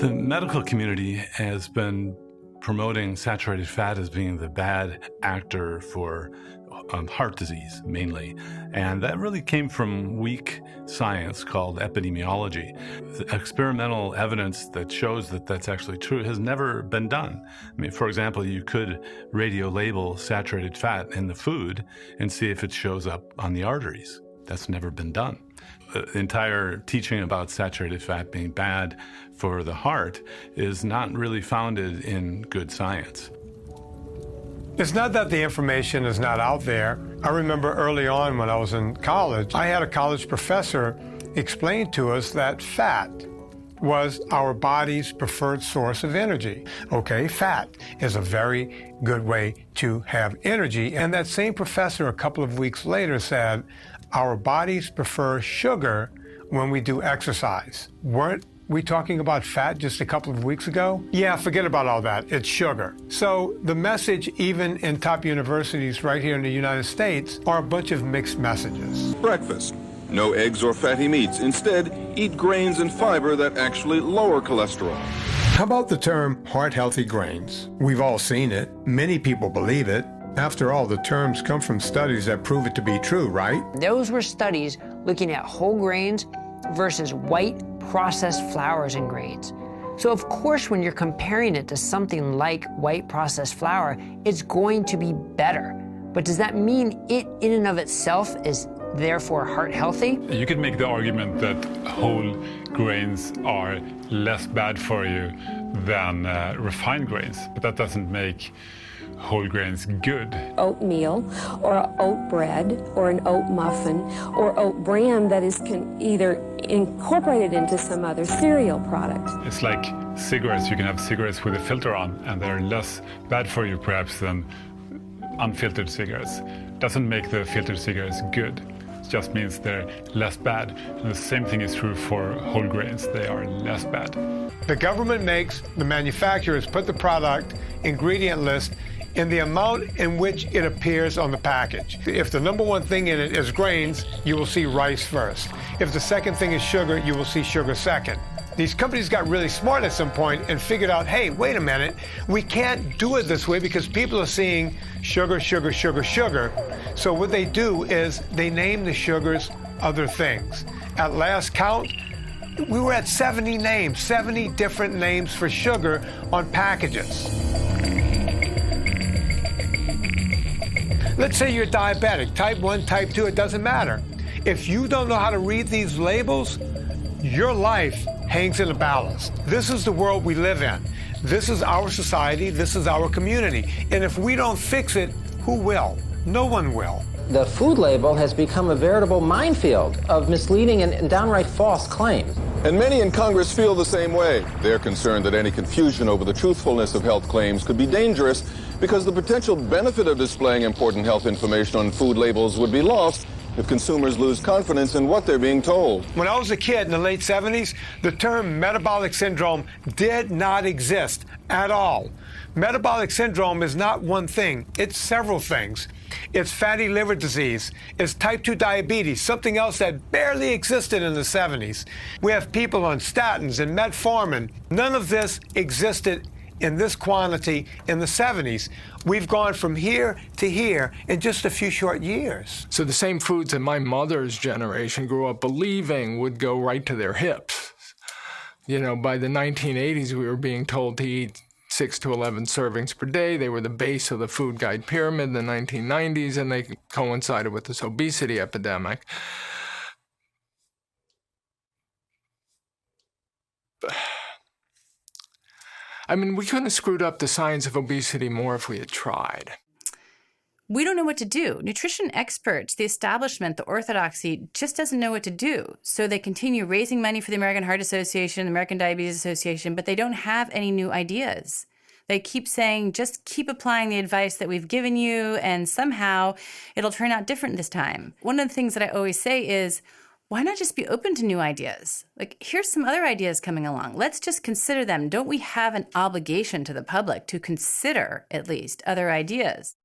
The medical community has been promoting saturated fat as being the bad actor for heart disease, mainly. And that really came from weak science called epidemiology. The experimental evidence that shows that that's actually true has never been done. I mean, for example, you could radio label saturated fat in the food and see if it shows up on the arteries. That's never been done. The entire teaching about saturated fat being bad for the heart is not really founded in good science. It's not that the information is not out there. I remember early on when I was in college, I had a college professor explain to us that fat was our body's preferred source of energy. Okay, fat is a very good way to have energy. And that same professor a couple of weeks later said, our bodies prefer sugar when we do exercise. Weren't we talking about fat just a couple of weeks ago? Yeah, forget about all that. It's sugar. So the message, even in top universities right here in the United States, are a bunch of mixed messages. Breakfast. No eggs or fatty meats. Instead, eat grains and fiber that actually lower cholesterol. How about the term heart-healthy grains? We've all seen it. Many people believe it. After all, the terms come from studies that prove it to be true, right? Those were studies looking at whole grains versus white processed flours and grains. So of course, when you're comparing it to something like white processed flour, it's going to be better. But does that mean it in and of itself is therefore heart healthy? You could make the argument that whole grains are less bad for you than refined grains, but that doesn't make whole grains good. Oatmeal or oat bread or an oat muffin or oat bran that is either incorporated into some other cereal product. It's like cigarettes. You can have cigarettes with a filter on and they're less bad for you perhaps than unfiltered cigarettes. Doesn't make the filtered cigarettes good. It just means they're less bad. And the same thing is true for whole grains. They are less bad. The government makes the manufacturers put the product ingredient list in the amount in which it appears on the package. If the number one thing in it is grains, you will see rice first. If the second thing is sugar, you will see sugar second. These companies got really smart at some point and figured out, hey, wait a minute, we can't do it this way because people are seeing sugar, sugar, sugar, sugar. So what they do is they name the sugars other things. At last count, we were at 70 names, 70 different names for sugar on packages. Let's say you're diabetic, type 1, type 2, it doesn't matter. If you don't know how to read these labels, your life hangs in a balance. This is the world we live in. This is our society, this is our community. And if we don't fix it, who will? No one will. The food label has become a veritable minefield of misleading and downright false claims. And many in Congress feel the same way. They're concerned that any confusion over the truthfulness of health claims could be dangerous because the potential benefit of displaying important health information on food labels would be lost if consumers lose confidence in what they're being told. When I was a kid in the late 70s, the term metabolic syndrome did not exist at all. Metabolic syndrome is not one thing, it's several things. It's fatty liver disease, it's type 2 diabetes, something else that barely existed in the 70s. We have people on statins and metformin. None of this existed in this quantity in the 70s. We've gone from here to here in just a few short years. So the same foods that my mother's generation grew up believing would go right to their hips. You know, by the 1980s, we were being told to eat 6 to 11 servings per day. They were the base of the food guide pyramid in the 1990s, and they coincided with this obesity epidemic. I mean, we couldn't have screwed up the science of obesity more if we had tried. We don't know what to do. Nutrition experts, the establishment, the orthodoxy just doesn't know what to do. So they continue raising money for the American Heart Association, the American Diabetes Association, but they don't have any new ideas. They keep saying, just keep applying the advice that we've given you, and somehow it'll turn out different this time. One of the things that I always say is, why not just be open to new ideas? Like, here's some other ideas coming along. Let's just consider them. Don't we have an obligation to the public to consider, at least, other ideas?